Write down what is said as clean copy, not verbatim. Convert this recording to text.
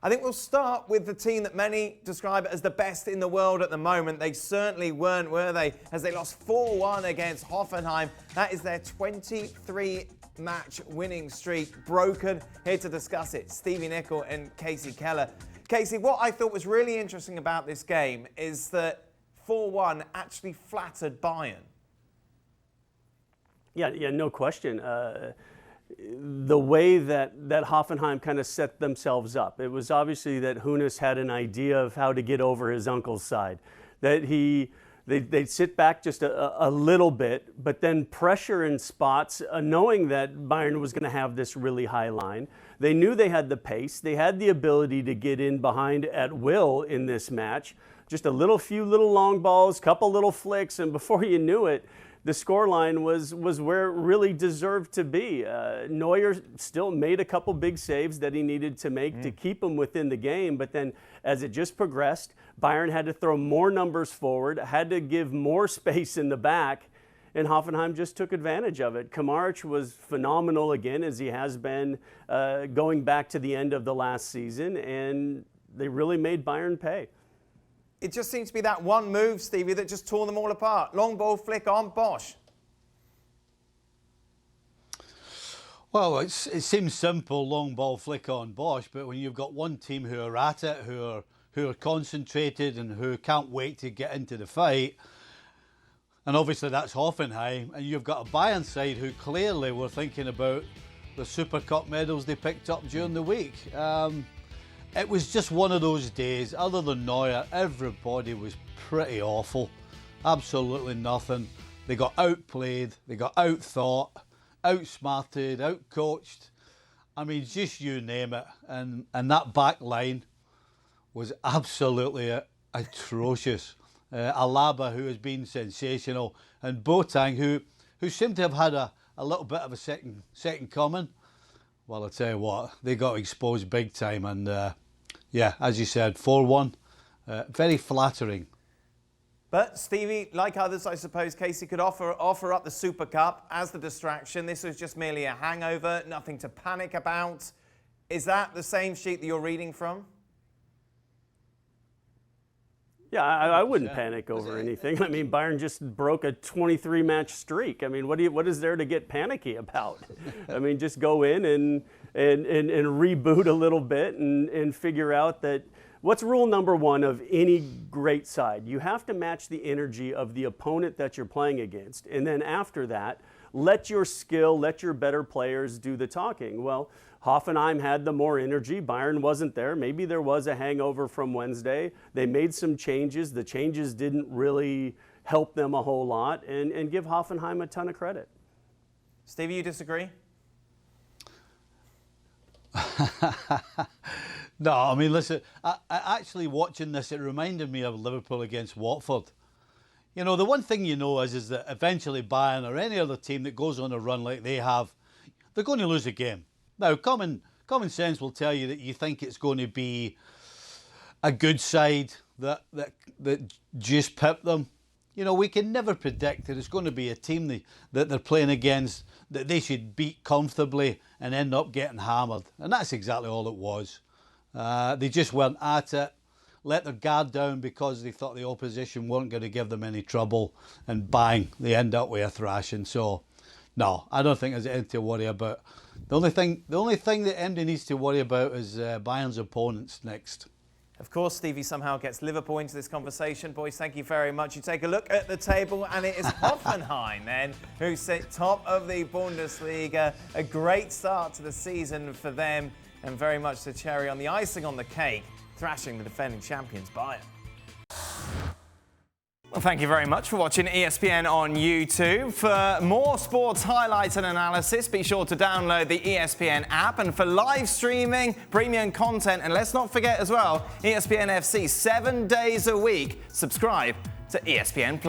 I think we'll start with the team that many describe as the best in the world at the moment. They certainly weren't, were they? As they lost 4-1 against Hoffenheim. That is their 23-match winning streak broken. Here to discuss it, Stevie Nicol and Kasey Keller. Kasey, what I thought was really interesting about this game is that 4-1 actually flattered Bayern. Yeah, no question. The way that Hoffenheim kind of set themselves up, it was obviously that Hoeneß had an idea of how to get over his uncle's side, that they'd sit back just a little bit, but then pressure in spots, knowing that Bayern was going to have this really high line. They knew they had the pace. They had the ability to get in behind at will in this match. Just few little long balls, couple little flicks, and before you knew it, the scoreline was where it really deserved to be. Neuer still made a couple big saves that he needed to make to keep him within the game, but then as it just progressed, Bayern had to throw more numbers forward, had to give more space in the back, and Hoffenheim just took advantage of it. Kramaric was phenomenal again, as he has been going back to the end of the last season, and they really made Bayern pay. It just seems to be that one move, Stevie, that just tore them all apart. Long ball flick on Bosch. Well, it seems simple, long ball flick on Bosch, but when you've got one team who are at it, who are concentrated and who can't wait to get into the fight, and obviously that's Hoffenheim, and you've got a Bayern side who clearly were thinking about the Super Cup medals they picked up during the week. It was just one of those days. Other than Neuer, everybody was pretty awful. Absolutely nothing. They got outplayed, they got outthought, outsmarted, outcoached. I mean, just you name it. And that back line was absolutely atrocious. Alaba, who has been sensational, and Boateng, who seemed to have had a little bit of a second coming. Well, I tell you what, they got exposed big time, and yeah, as you said, 4-1, very flattering. But Stevie, like others, I suppose, Kasey could offer up the Super Cup as the distraction. This was just merely a hangover, nothing to panic about. Is that the same sheet that you're reading from? Yeah, I wouldn't panic over anything. I mean, Bayern just broke a 23-match streak. I mean, what is there to get panicky about? I mean, just go in and reboot a little bit and figure out that what's rule number one of any great side? You have to match the energy of the opponent that you're playing against. And then after that, let your skill, let your better players do the talking. Well, Hoffenheim had the more energy. Bayern wasn't there. Maybe there was a hangover from Wednesday. They made some changes. The changes didn't really help them a whole lot, and give Hoffenheim a ton of credit. Stevie, you disagree? No, I mean, listen, I actually watching this, it reminded me of Liverpool against Watford. You know, the one thing you know is that eventually Bayern or any other team that goes on a run like they have, they're going to lose a game. Now, common sense will tell you that you think it's going to be a good side that just pip them. You know, we can never predict that it's going to be a team that they're playing against that they should beat comfortably and end up getting hammered. And that's exactly all it was. They just weren't at it, let their guard down because they thought the opposition weren't going to give them any trouble, and bang, they end up with a thrashing. So, no, I don't think there's anything to worry about. The only thing that MD needs to worry about is Bayern's opponents next. Of course, Stevie somehow gets Liverpool into this conversation. Boys, thank you very much. You take a look at the table, and it is Hoffenheim then who sit top of the Bundesliga. A great start to the season for them, and very much the cherry on the icing on the cake, thrashing the defending champions Bayern. Well, thank you very much for watching ESPN on YouTube. For more sports highlights and analysis, be sure to download the ESPN app. And for live streaming, premium content, and let's not forget as well, ESPN FC 7 days a week. Subscribe to ESPN+.